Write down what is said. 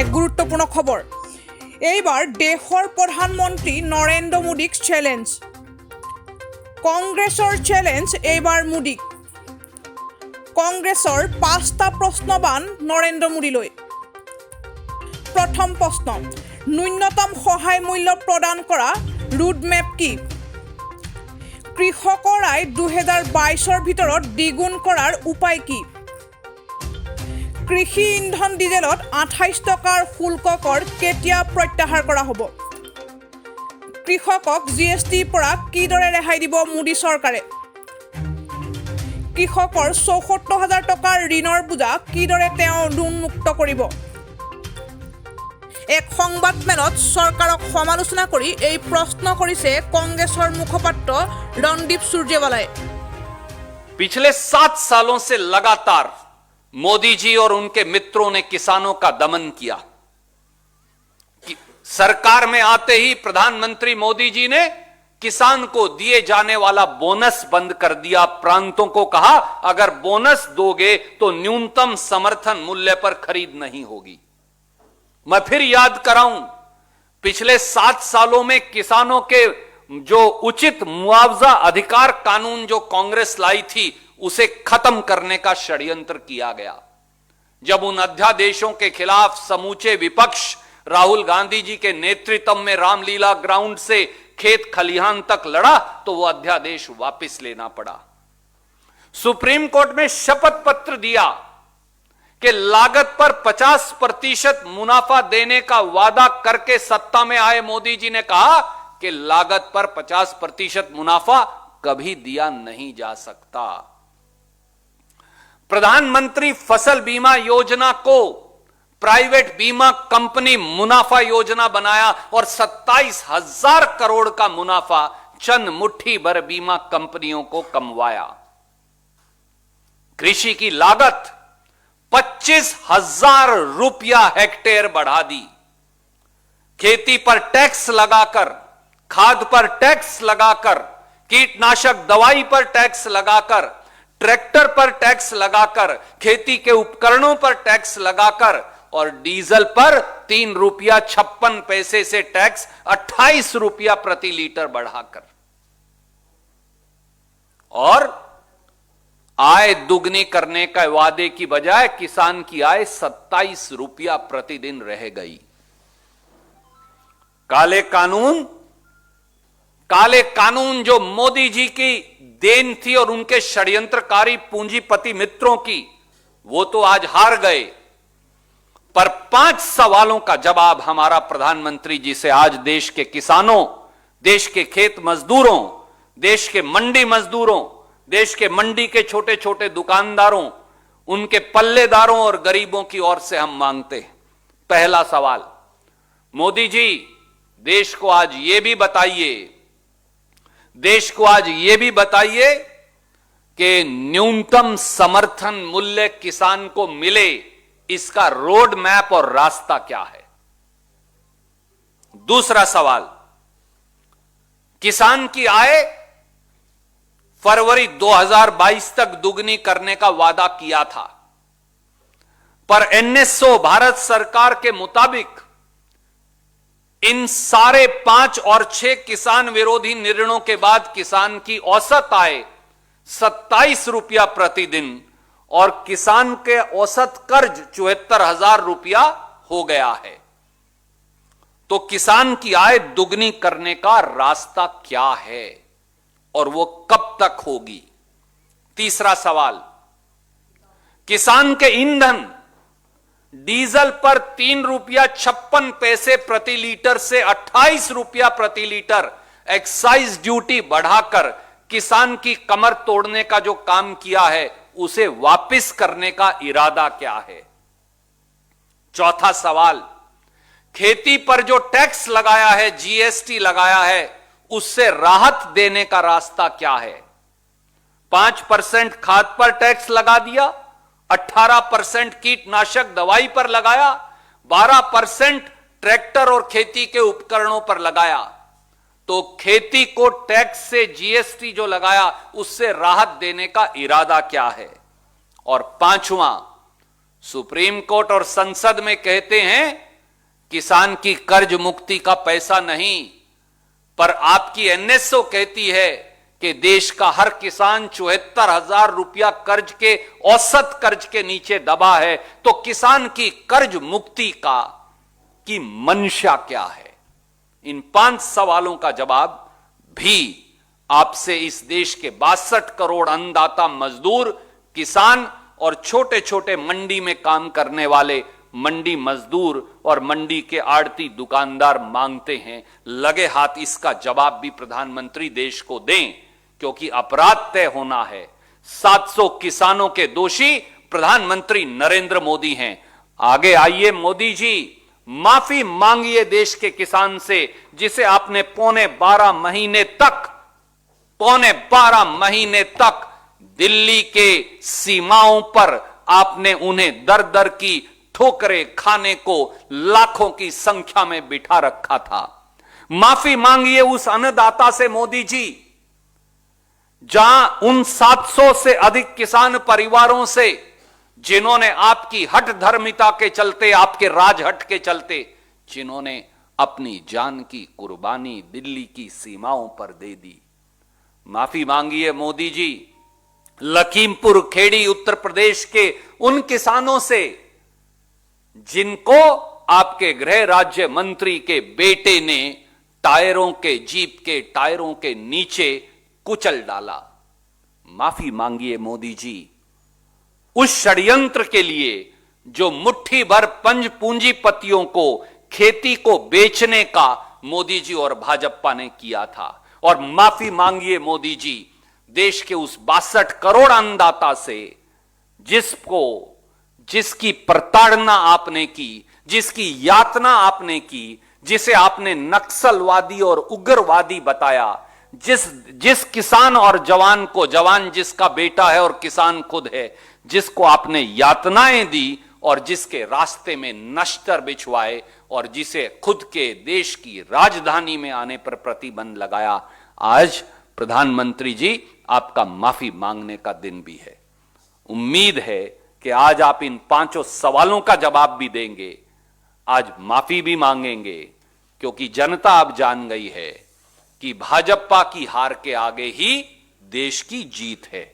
এক গুৰুত্বপূৰ্ণ খবৰ। এইবাৰ দেশৰ প্ৰধানমন্ত্ৰী নৰেন্দ্ৰ মোদীক চেলেঞ্জ। কংগ্ৰেছৰ চেলেঞ্জ এইবাৰ মোদীক। কংগ্ৰেছৰ 5টা প্ৰশ্নবান নৰেন্দ্ৰ মোদীলৈ। প্ৰথম প্ৰশ্ন, ন্যূনতম সহায় মূল্য প্ৰদান কৰা ৰোডমেপ কি? কৃষকৰ আয় 2022ৰ ভিতৰত দ্বিগুণ কৰাৰ উপায় কি? কৃষি ইন্ধন ডিজেলত 28 টকাৰ শুল্ক কৰ কেতিয়া প্ৰত্যাহাৰ কৰা হ'ব? কৃষকক GSTৰ পৰা কিদৰে ৰেহাই দিব মোদী চৰকাৰে? কৃষকৰ 74,000 টকাৰ ঋণৰ বোজা কিদৰে তেওঁ ঋণমুক্ত কৰিব? এক সংবাদমেলত চৰকাৰক সমালোচনা কৰি এই প্ৰশ্ন কৰিছে কংগ্ৰেছৰ মুখপাত্ৰ रणदीप सुरजेवाला। पिछले 7 सालों से लगातार मोदी जी और उनके मित्रों ने किसानों का दमन किया। सरकार में आते ही प्रधानमंत्री मोदी जी ने किसान को दिए जाने वाला बोनस बंद कर दिया। प्रांतों को कहा अगर बोनस दोगे तो न्यूनतम समर्थन मूल्य पर खरीद नहीं होगी। मैं फिर याद कराऊं, पिछले 7 सालों में किसानों के जो उचित मुआवजा अधिकार कानून जो कांग्रेस लाई थी उसे खत्म करने का षड्यंत्र किया गया। जब उन अध्यादेशों के खिलाफ समूचे विपक्ष राहुल गांधी जी के नेतृत्व में रामलीला ग्राउंड से खेत खलिहान तक लड़ा तो वो अध्यादेश वापस लेना पड़ा। सुप्रीम कोर्ट में शपथ पत्र दिया कि लागत पर 50% मुनाफा देने का वादा करके सत्ता में आए मोदी जी ने कहा कि लागत पर 50% मुनाफा कभी दिया नहीं जा सकता। प्रधानमंत्री फसल बीमा योजना को प्राइवेट बीमा कंपनी मुनाफा योजना बनाया और 27,000 करोड़ का मुनाफा चंद मुट्ठी भर बीमा कंपनियों को कमवाया। कृषि की लागत 25,000 रुपया हेक्टेयर बढ़ा दी। खेती पर टैक्स लगाकर, खाद पर टैक्स लगाकर, कीटनाशक दवाई पर टैक्स लगाकर, ट्रैक्टर पर टैक्स लगाकर, खेती के उपकरणों पर टैक्स लगाकर और डीजल पर 3 रुपया 56 पैसे से टैक्स 28 रुपया प्रति लीटर बढ़ाकर और आय दुगनी करने का वादे की बजाय किसान की आय 27 रुपया प्रतिदिन रह गई। काले कानून जो मोदी जी की देन थी और उनके षड्यंत्रकारी पूंजीपति मित्रों की, वो तो आज हार गए। पर 5 सवालों का जवाब हमारा प्रधानमंत्री जी से आज देश के किसानों, देश के खेत मजदूरों, देश के मंडी मजदूरों, देश के मंडी के छोटे छोटे दुकानदारों, उनके पल्लेदारों और गरीबों की ओर से हम मांगते हैं। पहला सवाल, मोदी जी देश को आज ये भी बताइए कि न्यूनतम समर्थन मूल्य किसान को मिले, इसका रोड मैप और रास्ता क्या है। दूसरा सवाल, किसान की आय फरवरी 2022 तक दुगनी करने का वादा किया था, पर NSO भारत सरकार के मुताबिक इन सारे 5 और 6 किसान विरोधी निर्णयों के बाद किसान की औसत आय 27 रुपया प्रतिदिन और किसान के औसत कर्ज 74,000 रुपया हो गया है। तो किसान की आय दुगनी करने का रास्ता क्या है और वो कब तक होगी। तीसरा सवाल, किसान के ईंधन डीजल पर 3 रुपया 56 पैसे प्रति लीटर से 28 रुपया प्रति लीटर एक्साइज ड्यूटी बढ़ाकर किसान की कमर तोड़ने का जो काम किया है उसे वापस करने का इरादा क्या है। चौथा सवाल, खेती पर जो टैक्स लगाया है, GST लगाया है, उससे राहत देने का रास्ता क्या है। 5% खाद पर टैक्स लगा दिया, 18% कीटनाशक दवाई पर लगाया, 12% ट्रैक्टर और खेती के उपकरणों पर लगाया। तो खेती को टैक्स से GST जो लगाया उससे राहत देने का इरादा क्या है। और पांचवा, सुप्रीम कोर्ट और संसद में कहते हैं किसान की कर्ज मुक्ति का पैसा नहीं, पर आपकी एनएसओ कहती है कि देश का हर किसान 74,000 रुपया कर्ज के औसत कर्ज के नीचे दबा है। तो किसान की कर्ज मुक्ति की मंशा क्या है? इन 5 सवालों का जवाब भी आपसे इस देश के 62 करोड़ अन्नदाता मजदूर, किसान और छोटे छोटे मंडी में काम करने वाले मंडी मजदूर और मंडी के आड़ती दुकानदार मांगते हैं। लगे हाथ इसका जवाब भी प्रधानमंत्री देश को दें, क्योंकि अपराध तय होना है। 700 किसानों के दोषी प्रधानमंत्री नरेंद्र मोदी हैं। आगे आइए मोदी जी, माफी मांगिए देश के किसान से, जिसे आपने पौने 12 महीने तक दिल्ली के सीमाओं पर आपने उन्हें दर दर की ठोकरें खाने को लाखों की संख्या में बिठा रखा था। माफी मांगिए उस अन्नदाता से मोदी जी, जहां उन 700 से अधिक किसान परिवारों से जिन्होंने आपकी हठ धर्मिता के चलते, आपके राजहट के चलते, जिन्होंने अपनी जान की कुर्बानी दिल्ली की सीमाओं पर दे दी। माफी मांगिए मोदी जी लखीमपुर खेड़ी उत्तर प्रदेश के उन किसानों से जिनको आपके गृह राज्य मंत्री के बेटे ने जीप के टायरों के नीचे कुचल डाला। माफी मांगिए मोदी जी उस षड्यंत्र के लिए जो मुट्ठी भर पंज पूंजीपतियों को खेती को बेचने का मोदी जी और भाजपा ने किया था। और माफी मांगिए मोदी जी देश के उस 62 करोड़ अन्नदाता से जिसकी प्रताड़ना आपने की, जिसकी यातना आपने की, जिसे आपने नक्सलवादी और उग्रवादी बताया, जिस किसान और जवान जिसका बेटा है और किसान खुद है, जिसको आपने यातनाएं दी और जिसके रास्ते में नश्तर बिछवाए और जिसे खुद के देश की राजधानी में आने पर प्रतिबंध लगाया। आज प्रधानमंत्री जी आपका माफी मांगने का दिन भी है। उम्मीद है कि आज आप इन 5 सवालों का जवाब भी देंगे, आज माफी भी मांगेंगे, क्योंकि जनता अब जान गई है कि भाजपा की हार के आगे ही देश की जीत है।